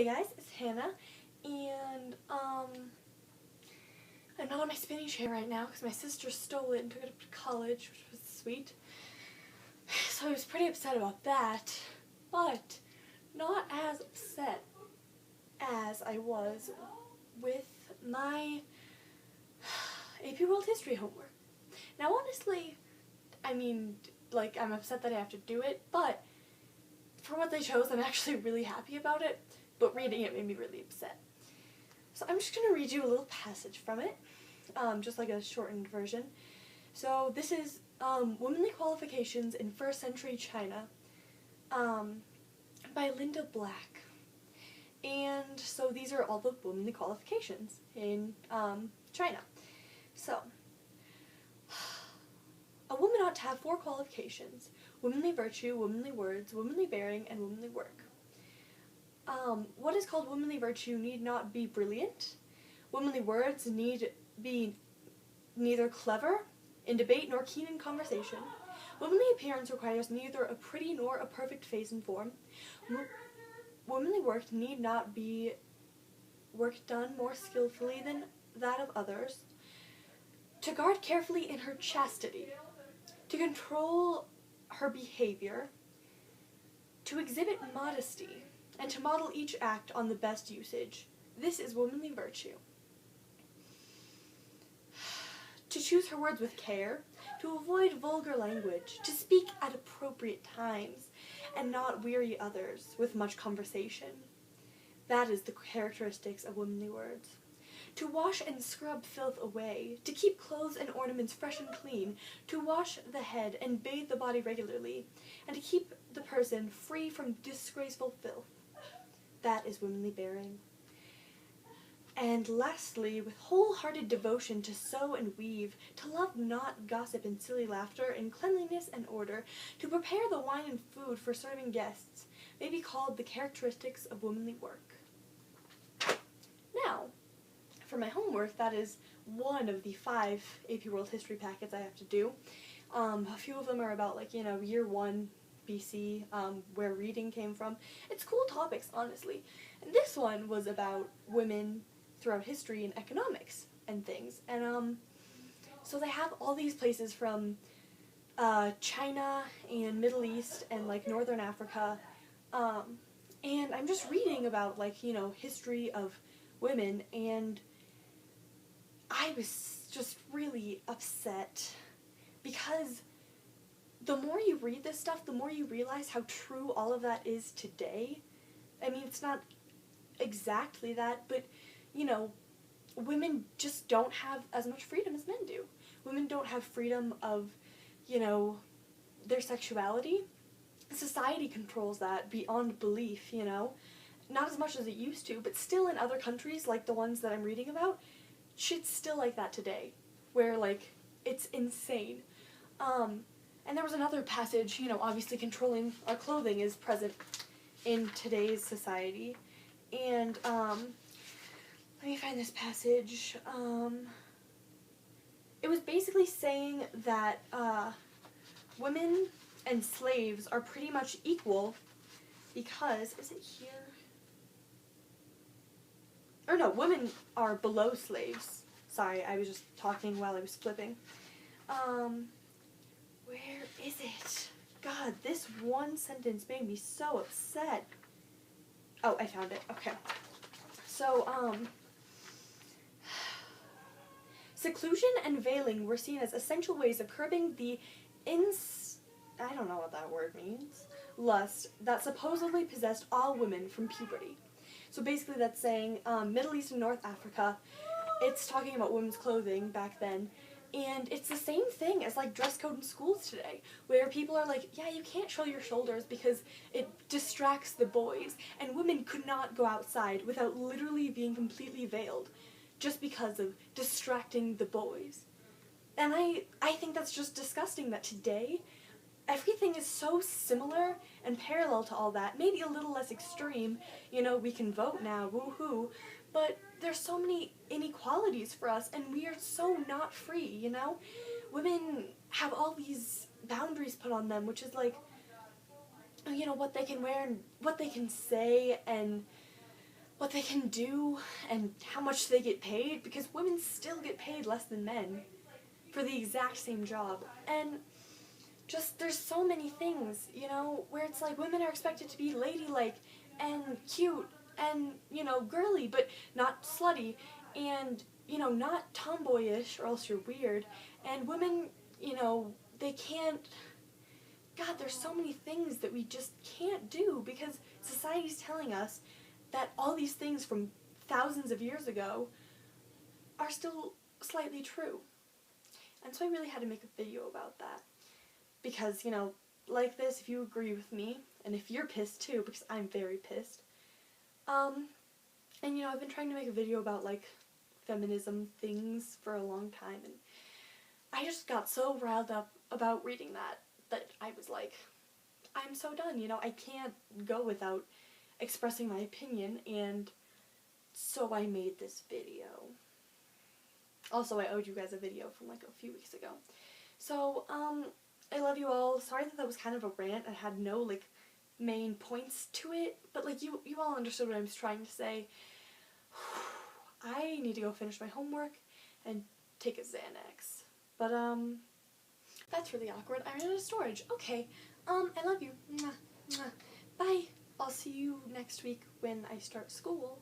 Hey guys, it's Hannah, and I'm not on my spinning chair right now because my sister stole it and took it up to college, which was sweet. So I was pretty upset about that, but not as upset as I was with my AP World History homework. Now honestly, I'm upset that I have to do it, but for what they chose, I'm actually really happy about it, but reading it made me really upset. So I'm just going to read you a little passage from it, just like a shortened version. So this is Womanly Qualifications in First Century China by Linda Black. And so these are all the womanly qualifications in China. So, a woman ought to have 4 qualifications: womanly virtue, womanly words, womanly bearing, and womanly work. What is called womanly virtue need not be brilliant. Womanly words need be neither clever in debate nor keen in conversation. Womanly appearance requires neither a pretty nor a perfect face and form. Womanly work need not be work done more skillfully than that of others. To guard carefully in her chastity. To control her behavior. To exhibit modesty. And to model each act on the best usage. This is womanly virtue. To choose her words with care, to avoid vulgar language, to speak at appropriate times, and not weary others with much conversation. That is the characteristics of womanly words. To wash and scrub filth away, to keep clothes and ornaments fresh and clean, to wash the head and bathe the body regularly, and to keep the person free from disgraceful filth. That is womanly bearing. And lastly, with wholehearted devotion to sew and weave, to love not gossip and silly laughter, in cleanliness and order, to prepare the wine and food for serving guests, may be called the characteristics of womanly work. Now, for my homework, that is one of the 5 AP World History packets I have to do. A few of them are about, year 1 BC, where reading came from. It's cool topics, honestly. And this one was about women throughout history and economics and things. And so they have all these places from China and Middle East and Northern Africa. And I'm just reading about history of women, and I was just really upset because the more you read this stuff, the more you realize how true all of that is today. I mean, it's not exactly that, but women just don't have as much freedom as men do. Women don't have freedom of, their sexuality. Society controls that beyond belief, Not as much as it used to, but still in other countries, like the ones that I'm reading about, shit's still like that today, where, it's insane. And there was another passage, obviously controlling our clothing is present in today's society. And, let me find this passage. It was basically saying that women and slaves are pretty much equal because, is it here? Or no, women are below slaves. Sorry, I was just talking while I was flipping. Where is it? God, this one sentence made me so upset. Oh, I found it. Okay. So, seclusion and veiling were seen as essential ways of curbing the I don't know what that word means, lust that supposedly possessed all women from puberty. So basically that's saying Middle East and North Africa, it's talking about women's clothing back then, and it's the same thing as dress code in schools today, where people are yeah, you can't show your shoulders because it distracts the boys, and women could not go outside without literally being completely veiled just because of distracting the boys. And I think that's just disgusting that today everything is so similar and parallel to all that, maybe a little less extreme, we can vote now, woohoo, but there's so many inequalities for us, and we are so not free, Women have all these boundaries put on them, which is what they can wear and what they can say, and what they can do and how much they get paid, because women still get paid less than men for the exact same job. And just, there's so many things, you know, where it's like women are expected to be ladylike and cute and, you know, girly, but not slutty, and, you know, not tomboyish or else you're weird. And women, you know, they can't, God, there's so many things that we just can't do because society's telling us that all these things from thousands of years ago are still slightly true. And so I really had to make a video about that. Because, you know, like this, if you agree with me, and if you're pissed too, because I'm very pissed, and, you know, I've been trying to make a video about, like, feminism things for a long time, and I just got so riled up about reading that I was like, I'm so done, you know, I can't go without expressing my opinion, and so I made this video. Also, I owed you guys a video from, like, a few weeks ago. So, I love you all. Sorry that was kind of a rant. I had no, like, main points to it, but, like, you all understood what I was trying to say. I need to go finish my homework and take a Xanax. But, that's really awkward. I ran out of storage. Okay, I love you. Mwah, mwah. Bye. I'll see you next week when I start school.